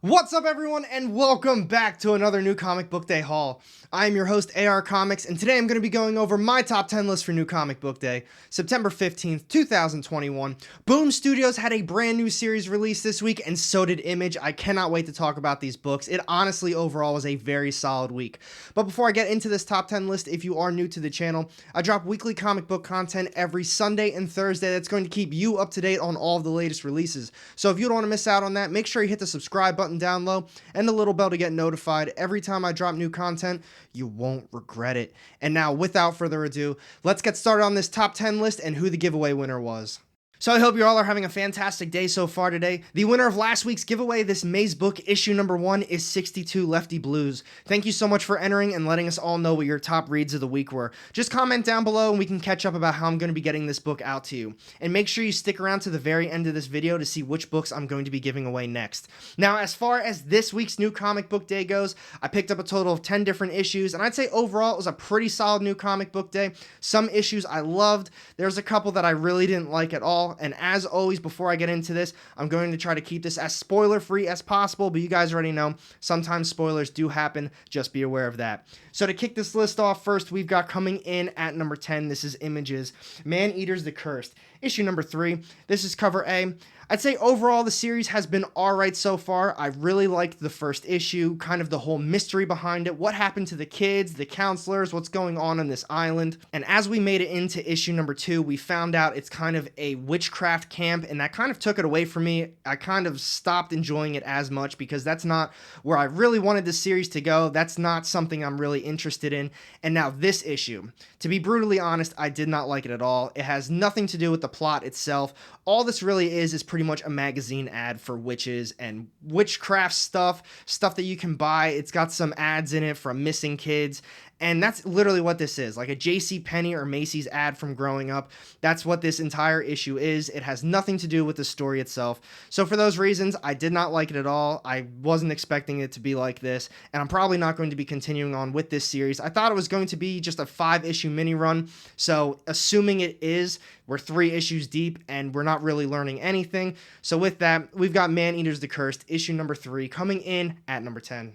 What's up, everyone, and welcome back to another new Comic Book Day haul. I'm your host, AR Comics, and today I'm going to be going over my top 10 list for New Comic Book Day, September 15th, 2021. Boom Studios had a brand new series released this week, and so did Image. I cannot wait to talk about these books. It honestly, overall, was a very solid week. But before I get into this top 10 list, if you are new to the channel, I drop weekly comic book content every Sunday and Thursday that's going to keep you up to date on all of the latest releases. So if you don't want to miss out on that, make sure you hit the subscribe button down low and the little bell to get notified every time I drop new content. You won't regret it. And now, without further ado, let's get started on this top 10 list and who the giveaway winner was. So I hope you all are having a fantastic day so far today. The winner of last week's giveaway, this Maze book issue number 1, is 62 Lefty Blues. Thank you so much for entering and letting us all know what your top reads of the week were. Just comment down below and we can catch up about how I'm going to be getting this book out to you. And make sure you stick around to the very end of this video to see which books I'm going to be giving away next. Now, as far as this week's New Comic Book Day goes, I picked up a total of 10 different issues, and I'd say overall it was a pretty solid New Comic Book Day. Some issues I loved. There's a couple that I really didn't like at all, and as always, before I get into this, I'm going to try to keep this as spoiler-free as possible, but you guys already know, sometimes spoilers do happen, just be aware of that. So to kick this list off first, we've got coming in at number 10, this is Images, Man-Eaters the Cursed, issue number 3, this is cover A. I'd say overall the series has been alright so far. I really liked the first issue, kind of the whole mystery behind it, what happened to the kids, the counselors, what's going on this island. And as we made it into issue number 2, we found out it's kind of a witchcraft camp, and that kind of took it away from me. I kind of stopped enjoying it as much because that's not where I really wanted the series to go. That's not something I'm really interested in. And now this issue, to be brutally honest, I did not like it at all. It has nothing to do with the plot itself. All this really is pretty much a magazine ad for witches and witchcraft stuff that you can buy. It's got some ads in it from missing kids, and that's literally what this is, like a JCPenney or Macy's ad from growing up. That's what this entire issue is. It has nothing to do with the story itself. So for those reasons, I did not like it at all. I wasn't expecting it to be like this, and I'm probably not going to be continuing on with this series. I thought it was going to be just a 5-issue mini run, so assuming it is, we're 3 issues deep, and we're not really learning anything. So with that, we've got Man-Eaters the Cursed, issue number 3, coming in at number 10.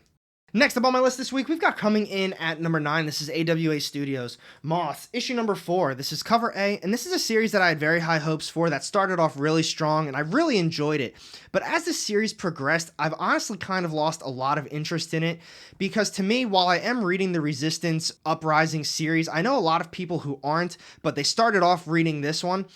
Next up on my list this week, we've got coming in at number 9, this is AWA Studios, Moth, issue number 4. This is cover A, and this is a series that I had very high hopes for, that started off really strong, and I really enjoyed it. But as the series progressed, I've honestly kind of lost a lot of interest in it, because to me, while I am reading the Resistance Uprising series, I know a lot of people who aren't, but they started off reading this one,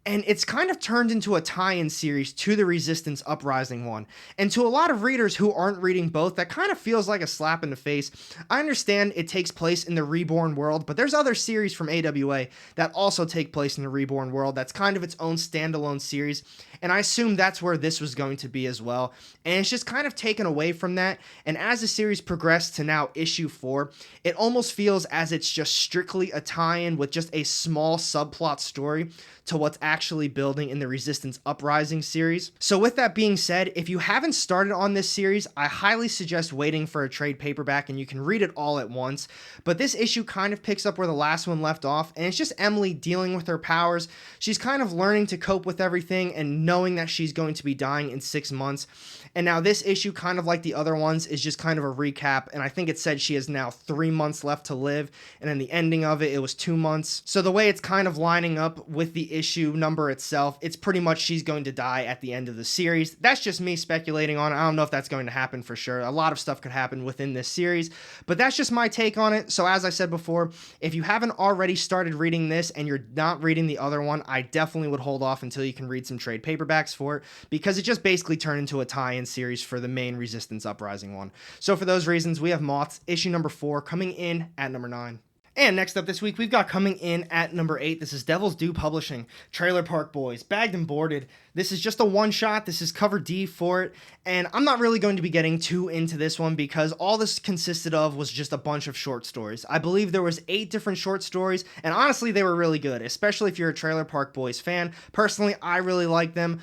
and it's kind of turned into a tie-in series to the Resistance Uprising one. And to a lot of readers who aren't reading both, that kind of feels like a slap in the face. I understand it takes place in the Reborn world, but there's other series from AWA that also take place in the Reborn world. That's kind of its own standalone series, and I assume that's where this was going to be as well. And it's just kind of taken away from that, and as the series progressed to now issue 4, it almost feels as it's just strictly a tie-in with just a small subplot story to what's actually building in the Resistance Uprising series. So with that being said, if you haven't started on this series, I highly suggest waiting for a trade paperback and you can read it all at once. But this issue kind of picks up where the last one left off, and it's just Emily dealing with her powers. She's kind of learning to cope with everything and knowing that she's going to be dying in 6 months. And now this issue, kind of like the other ones, is just kind of a recap, and I think it said she has now 3 months left to live, and in the ending of it, it was 2 months. So the way it's kind of lining up with the issue number itself, it's pretty much she's going to die at the end of the series. That's just me speculating on it. I don't know if that's going to happen for sure. A lot of stuff could happen within this series, but that's just my take on it. So as I said before, if you haven't already started reading this and you're not reading the other one, I definitely would hold off until you can read some trade paperbacks for it, because it just basically turned into a tie-in series for the main Resistance Uprising one. So for those reasons, we have Moths, issue number 4, coming in at number 9. And next up this week, we've got coming in at number 8, this is Devil's Due Publishing, Trailer Park Boys, Bagged and Boarded. This is just a one-shot, this is cover D for it, and I'm not really going to be getting too into this one because all this consisted of was just a bunch of short stories. I believe there was 8 different short stories, and honestly, they were really good, especially if you're a Trailer Park Boys fan. Personally, I really like them.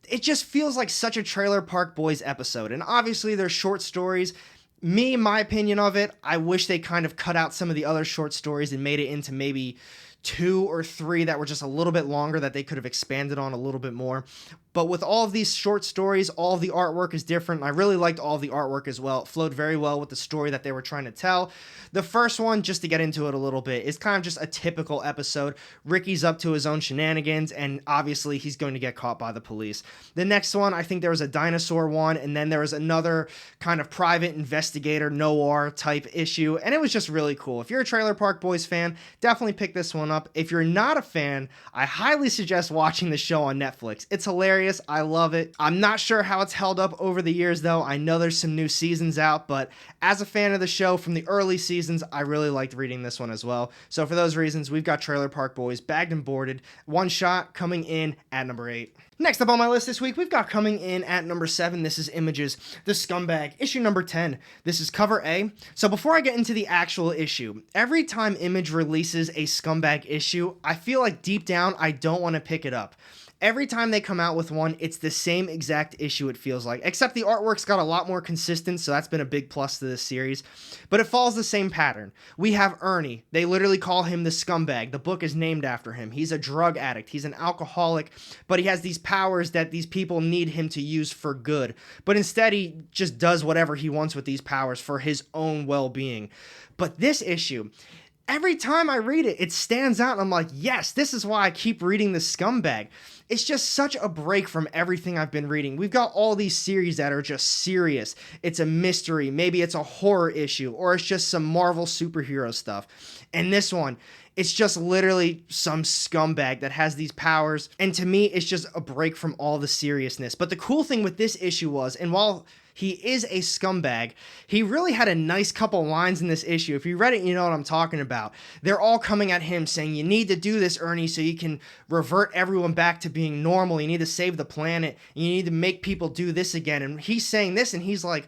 It just feels like such a Trailer Park Boys episode, and obviously they're short stories. Me, my opinion of it, I wish they kind of cut out some of the other short stories and made it into maybe 2 or 3 that were just a little bit longer that they could have expanded on a little bit more. But with all of these short stories, all of the artwork is different. I really liked all of the artwork as well. It flowed very well with the story that they were trying to tell. The first one, just to get into it a little bit, is kind of just a typical episode. Ricky's up to his own shenanigans, and obviously he's going to get caught by the police. The next one, I think there was a dinosaur one, and then there was another kind of private investigator noir type issue, and it was just really cool. If you're a Trailer Park Boys fan, definitely pick this one up. If you're not a fan, I highly suggest watching the show on Netflix. It's hilarious. I love it. I'm not sure how it's held up over the years, though. I know there's some new seasons out, but as a fan of the show from the early seasons, I really liked reading this one as well. So for those reasons, we've got Trailer Park Boys bagged and boarded. One shot coming in at number 8. Next up on my list this week, we've got coming in at number 7, this is Images, The Scumbag, issue number 10. This is cover A. So before I get into the actual issue, every time Image releases a Scumbag issue, I feel like deep down I don't want to pick it up. Every time they come out with one, it's the same exact issue, it feels like, except the artwork's got a lot more consistent, so that's been a big plus to this series, but it follows the same pattern. We have Ernie. They literally call him the Scumbag. The book is named after him. He's a drug addict. He's an alcoholic, but he has these powers that these people need him to use for good, but instead he just does whatever he wants with these powers for his own well-being. But this issue, every time I read it, it stands out, and I'm like, yes, this is why I keep reading the Scumbag. It's just such a break from everything I've been reading. We've got all these series that are just serious. It's a mystery, maybe it's a horror issue, or it's just some Marvel superhero stuff. And this one, it's just literally some scumbag that has these powers. And to me, it's just a break from all the seriousness. But the cool thing with this issue was, and while he is a scumbag, he really had a nice couple lines in this issue. If you read it, you know what I'm talking about. They're all coming at him saying, you need to do this, Ernie, so you can revert everyone back to being normal. You need to save the planet. You need to make people do this again. And he's saying this, and he's like,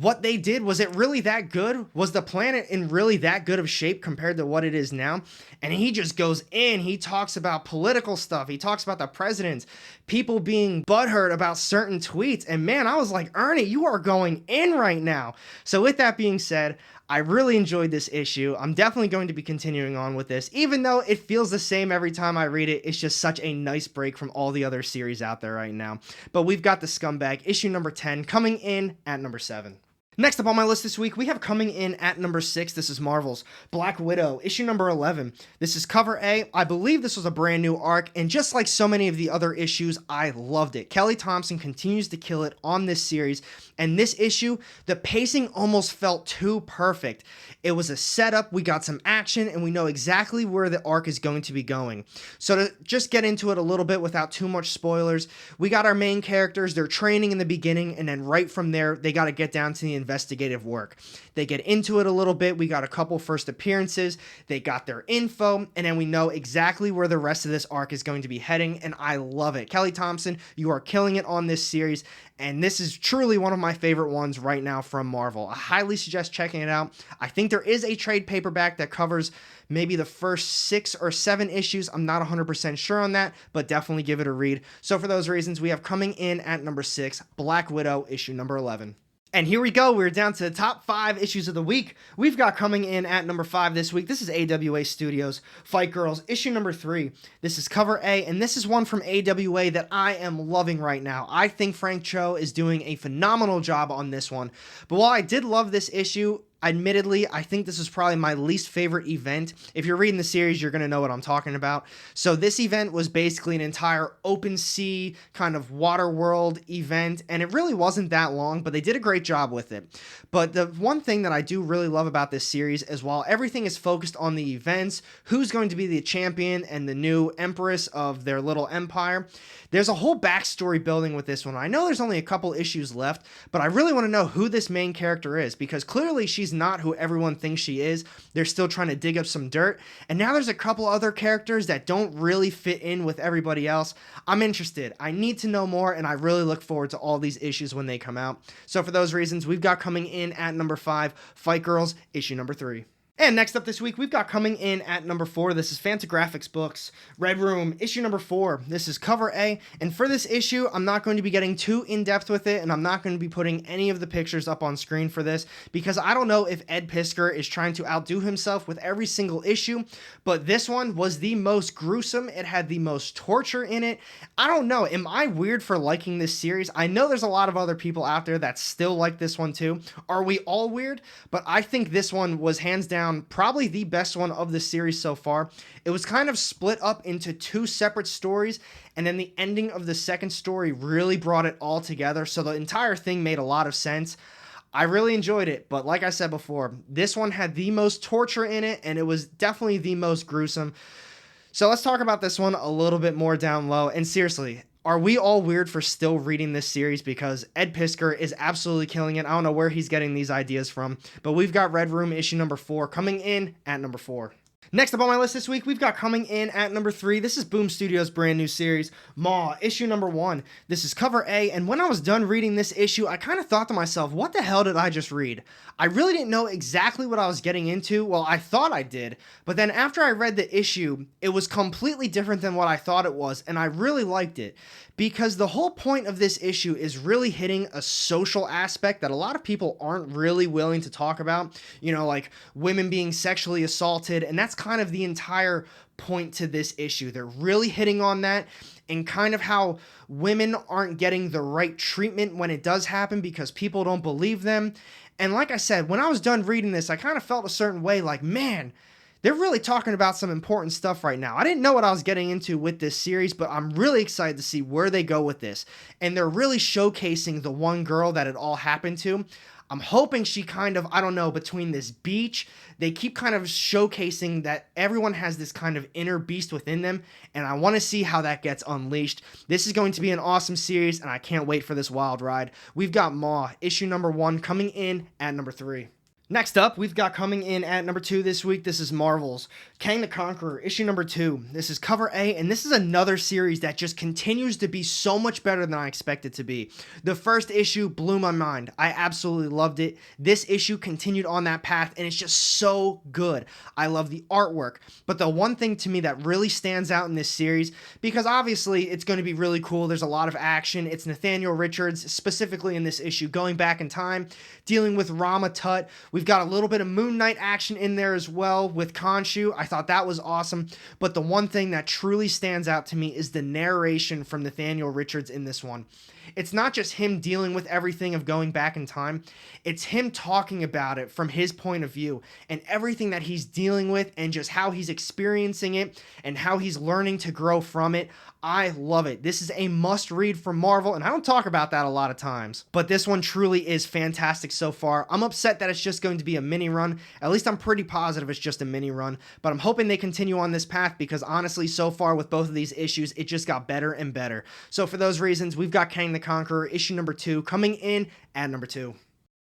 what they did, was it really that good? Was the planet in really that good of shape compared to what it is now? And he just goes in. He talks about political stuff. He talks about the presidents, people being butthurt about certain tweets. And man, I was like, Ernie, you are going in right now. So with that being said, I really enjoyed this issue. I'm definitely going to be continuing on with this, even though it feels the same every time I read it. It's just such a nice break from all the other series out there right now. But we've got The Scumbag, issue number 10, coming in at number 7. Next up on my list this week, we have coming in at number 6, this is Marvel's Black Widow, issue number 11. This is cover A. I believe this was a brand new arc, and just like so many of the other issues, I loved it. Kelly Thompson continues to kill it on this series, and this issue, the pacing almost felt too perfect. It was a setup, we got some action, and we know exactly where the arc is going to be going. So to just get into it a little bit without too much spoilers, we got our main characters, they're training in the beginning, and then right from there, they got to get down to the investigative work. They get into it a little bit. We got a couple first appearances. They got their info, and then we know exactly where the rest of this arc is going to be heading, and I love it. Kelly Thompson, you are killing it on this series, and this is truly one of my favorite ones right now from Marvel. I highly suggest checking it out. I think there is a trade paperback that covers maybe the first 6 or 7 issues. I'm not 100% sure on that, but definitely give it a read. So for those reasons, we have coming in at number 6, Black Widow, issue number 11. And here we go. We're down to the top 5 issues of the week. We've got coming in at number 5 this week. This is AWA Studios, Fight Girls, issue number 3. This is cover A, and this is one from AWA that I am loving right now. I think Frank Cho is doing a phenomenal job on this one. But while I did love this issue, admittedly, I think this is probably my least favorite event. If you're reading the series, you're going to know what I'm talking about. So this event was basically an entire open sea kind of water world event, and it really wasn't that long, but they did a great job with it. But the one thing that I do really love about this series is while everything is focused on the events, who's going to be the champion and the new empress of their little empire, there's a whole backstory building with this one. I know there's only a couple issues left, but I really want to know who this main character is, because clearly she's not who everyone thinks she is. They're still trying to dig up some dirt. And now there's a couple other characters that don't really fit in with everybody else. I'm interested. I need to know more, and I really look forward to all these issues when they come out. So for those reasons, we've got coming in at number 5, Fight Girls, issue number 3. And next up this week, we've got coming in at number 4. This is Fantagraphics Books, Red Room, issue number 4. This is cover A. And for this issue, I'm not going to be getting too in-depth with it, and I'm not going to be putting any of the pictures up on screen for this, because I don't know if Ed Piskor is trying to outdo himself with every single issue, but this one was the most gruesome. It had the most torture in it. I don't know. Am I weird for liking this series? I know there's a lot of other people out there that still like this one too. Are we all weird? But I think this one was hands down probably the best one of the series so far. It was kind of split up into 2 separate stories, and then the ending of the second story really brought it all together, so the entire thing made a lot of sense. I really enjoyed it, but like I said before, this one had the most torture in it, and it was definitely the most gruesome. So let's talk about this one a little bit more down low, and seriously, are we all weird for still reading this series? Because Ed Piskor is absolutely killing it. I don't know where he's getting these ideas from, but we've got Red Room issue number 4 coming in at number 4. Next up on my list this week, we've got coming in at number 3. This is Boom Studios' brand new series, Maw, issue number 1. This is cover A, and when I was done reading this issue, I kind of thought to myself, what the hell did I just read? I really didn't know exactly what I was getting into. Well, I thought I did, but then after I read the issue, it was completely different than what I thought it was, and I really liked it. Because the whole point of this issue is really hitting a social aspect that a lot of people aren't really willing to talk about. You know, like women being sexually assaulted, and that's kind of the entire point to this issue. They're really hitting on that, and kind of how women aren't getting the right treatment when it does happen because people don't believe them. And like I said, when I was done reading this, I kind of felt a certain way, like, man, they're really talking about some important stuff right now. I didn't know what I was getting into with this series, but I'm really excited to see where they go with this. And they're really showcasing the one girl that it all happened to. I'm hoping she kind of, I don't know, between this beach, they keep kind of showcasing that everyone has this kind of inner beast within them, and I want to see how that gets unleashed. This is going to be an awesome series, and I can't wait for this wild ride. We've got Maw, issue number 1, coming in at number 3. Next up, we've got coming in at number 2 this week, this is Marvel's Kang the Conqueror, issue number 2. This is cover A, and this is another series that just continues to be so much better than I expected to be. The first issue blew my mind. I absolutely loved it. This issue continued on that path, and it's just so good. I love the artwork, but the one thing to me that really stands out in this series, because obviously it's going to be really cool, there's a lot of action, it's Nathaniel Richards, specifically in this issue, going back in time, dealing with Rama Tut. We've got a little bit of Moon Knight action in there as well with Khonshu. I thought that was awesome. But the one thing that truly stands out to me is the narration from Nathaniel Richards in this one. It's not just him dealing with everything of going back in time. It's him talking about it from his point of view and everything that he's dealing with and just how he's experiencing it and how he's learning to grow from it. I love it. This is a must read for Marvel, and I don't talk about that a lot of times, but this one truly is fantastic so far. I'm upset that it's just going to be a mini run. At least I'm pretty positive it's just a mini run, but I'm hoping they continue on this path because honestly, so far with both of these issues, it just got better and better. So for those reasons, we've got Kang the Conqueror, issue number 2, coming in at number 2.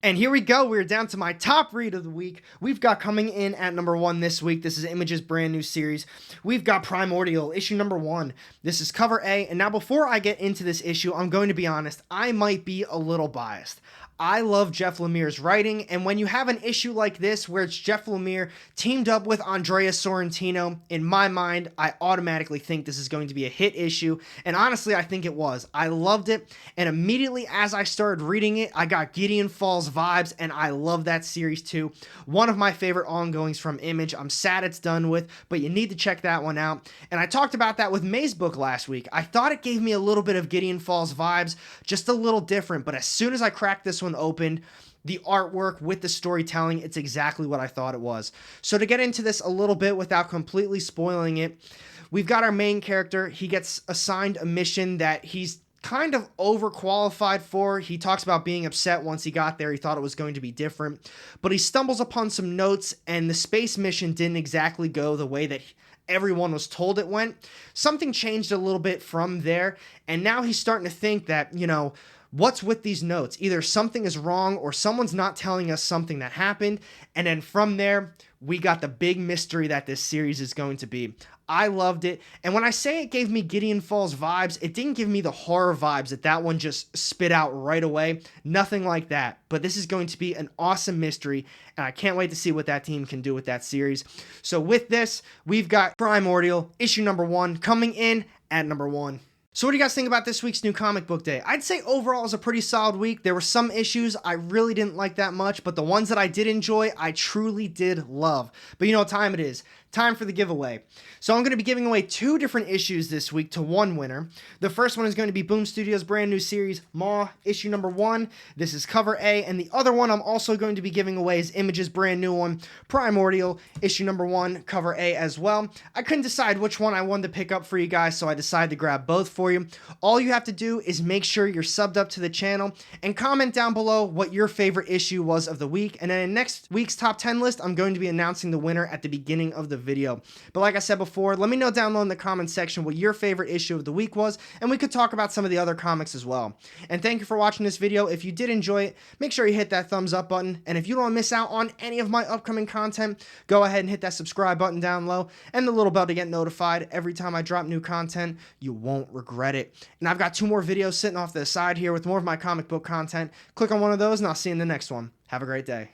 And here we go. We're down to my top read of the week. We've got coming in at number 1 this week. This is Image's brand new series. We've got Primordial, issue number 1. This is cover A. And now before I get into this issue, I'm going to be honest, I might be a little biased. I love Jeff Lemire's writing, and when you have an issue like this where it's Jeff Lemire teamed up with Andrea Sorrentino, in my mind, I automatically think this is going to be a hit issue, and honestly, I think it was. I loved it, and immediately as I started reading it, I got Gideon Falls vibes, and I love that series too. One of my favorite ongoings from Image. I'm sad it's done with, but you need to check that one out, and I talked about that with May's book last week. I thought it gave me a little bit of Gideon Falls vibes, just a little different, but as soon as I cracked this one opened, the artwork with the storytelling, it's exactly what I thought it was. So to get into this a little bit without completely spoiling it, we've got our main character. He gets assigned a mission that he's kind of overqualified for. He talks about being upset once he got there. He thought it was going to be different, but he stumbles upon some notes, and the space mission didn't exactly go the way that everyone was told it went. Something changed a little bit from there, and now he's starting to think that, what's with these notes? Either something is wrong or someone's not telling us something that happened. And then from there, we got the big mystery that this series is going to be. I loved it. And when I say it gave me Gideon Falls vibes, it didn't give me the horror vibes that one just spit out right away. Nothing like that. But this is going to be an awesome mystery, and I can't wait to see what that team can do with that series. So with this, we've got Primordial, issue number 1, coming in at number 1. So what do you guys think about this week's New Comic Book Day? I'd say overall it was a pretty solid week. There were some issues I really didn't like that much, but the ones that I did enjoy, I truly did love. But you know what time it is? Time for the giveaway. So I'm going to be giving away 2 different issues this week to 1 winner. The first one is going to be Boom Studios' brand new series, Maw, issue number 1. This is cover A, and the other one I'm also going to be giving away is Image's brand new one, Primordial, issue number 1, cover A as well. I couldn't decide which one I wanted to pick up for you guys, so I decided to grab both for you. All you have to do is make sure you're subbed up to the channel and comment down below what your favorite issue was of the week, and then in next week's top 10 list, I'm going to be announcing the winner at the beginning of the video. But like I said before, let me know down below in the comment section what your favorite issue of the week was, and we could talk about some of the other comics as well. And thank you for watching this video. If you did enjoy it, make sure you hit that thumbs up button, and if you don't want to miss out on any of my upcoming content, go ahead and hit that subscribe button down low and the little bell to get notified every time I drop new content. You won't regret it. And I've got 2 more videos sitting off to the side here with more of my comic book content. Click on one of those and I'll see you in the next one. Have a great day.